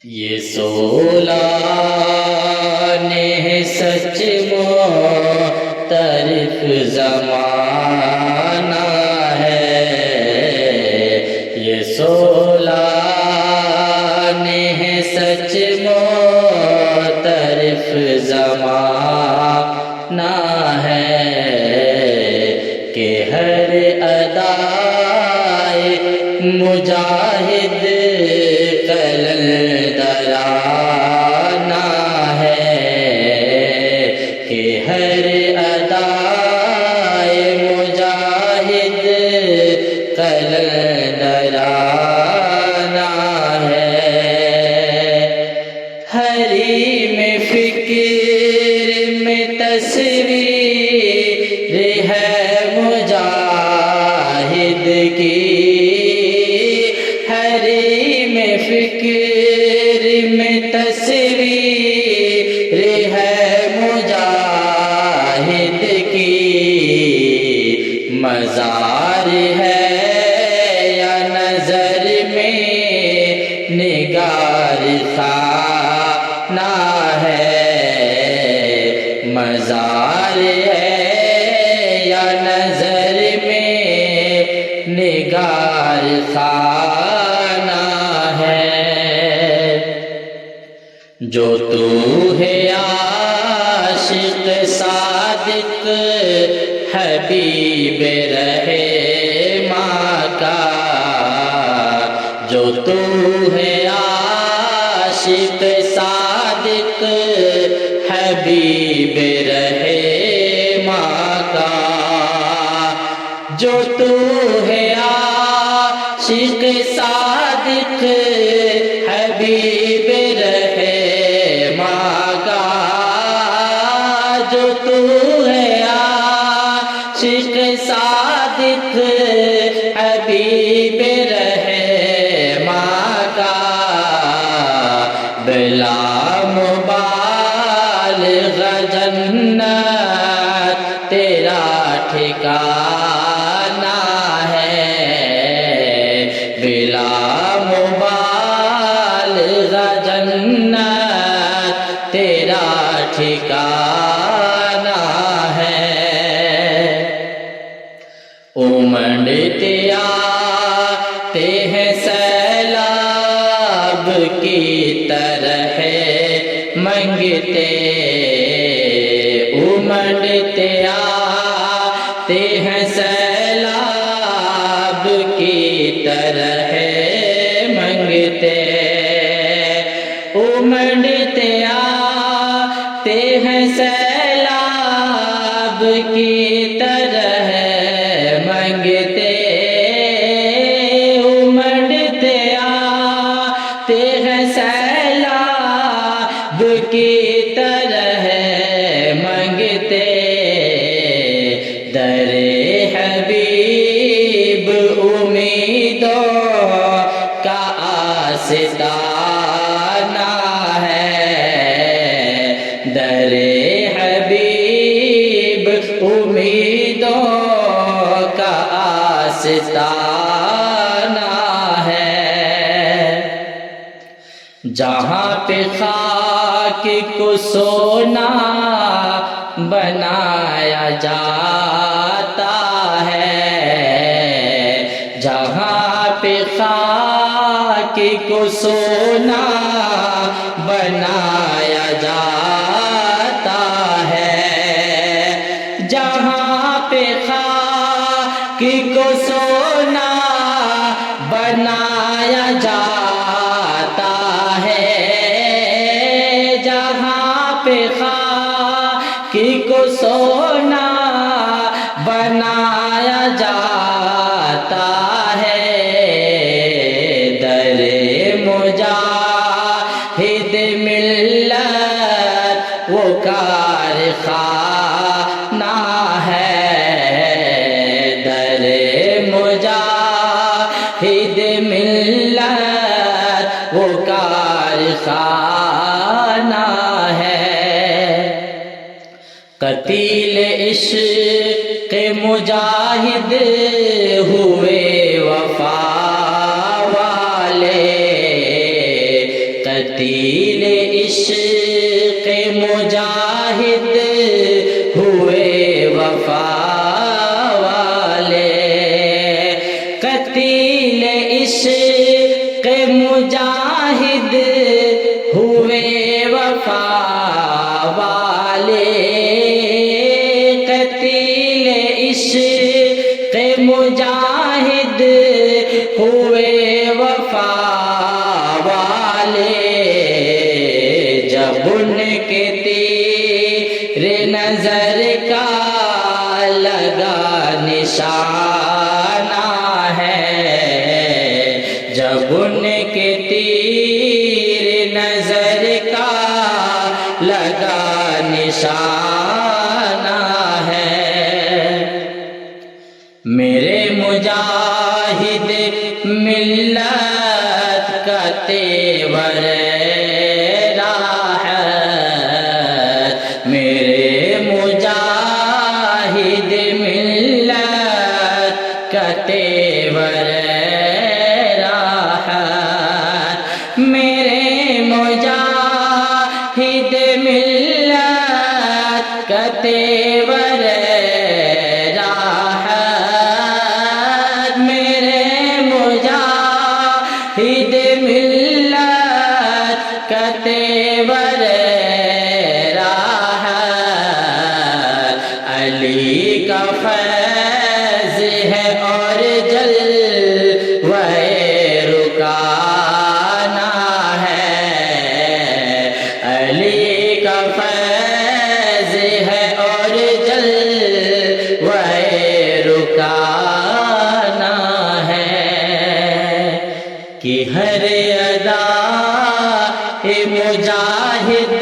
یہ سولان سچ معترف زمانہ ہے، یہ سولان سچ معترف زمانہ ہے کہ ہر ادائے مجاہد قلندرانہ ہے، کہ ہر ادائے مجاہد قلندرانہ ہے۔ حریم فکر میں تصویر ہے مجاہد کی، حریم فکر میں تصویر ہے مجاہد کی، مزار ہے یا نظر میں نگار خانہ ہے، مزار ہے یا نظر میں نگار خانہ ہے۔ جو تو ہے عاشق صادق حبیب رہے ماں کا، جو تو ہے عاشق صادق حبیب رہے ماں کا، جو تو ہے عاشق صادق حبیب رہے ماں کا، جو تو ہے عاشق صادق حبیب رہے ماں کا، بلا مبالغہ جنت تیرا ٹھکانہ ہے، بلا مبالغہ جنت تیرا ٹھکانہ ہے۔ امنڈتے آتے ہیں سیلاب کی طرح منگتے، امنڈتے آتے ہیں سیلاب کی طرح منگتے، امنڈتے آتے ہیں سیلاب کی طرح منگتے، امنڈتے آتے ہیں سیلاب کی طرح منگتے، در حبیب امیدوں کا آستانہ ہے، در حبیب امیدوں کا آستانہ ہے۔ جہاں پہ خاک کو سونا بنایا جاتا ہے، جہاں پہ خاک کو سونا بنایا جاتا ہے، جہاں پہ خاک کو سونا بنایا جاتا ہے، جہاں پہ خاک کو سونا بنایا جاتا ہے، در مجاہد ملت وہ کارخانہ ہے، در مجاہد ملت وہ کارخانہ ہے۔ قتیل عشق مجاہد ہوئے وفا والے، قتیل عشق مجاہد ہوئے وفا والے، قتیل عشق مجاہد ہوئے وفا والے، قتیل عشق مجاہد ہوئے وفا والے، جب ان کے تیر نظر کا لگا نشانہ ہے، جب ان کے تیر نظر کا لگا نشانہ ہے، میرے مجاہد ملت کا تیور راہ، میرے مجاہد ملت کا تیور راہ، میرے مجاہد ملت کا تیور راہ، میرے مجاہد ملت کا تیور راہ، علی کا فیض ہے اور جلوہ رکانہ ہے، علی کا فیض ہے اور جلوہ رکانہ ہے، کہ ہر ادا مجاہد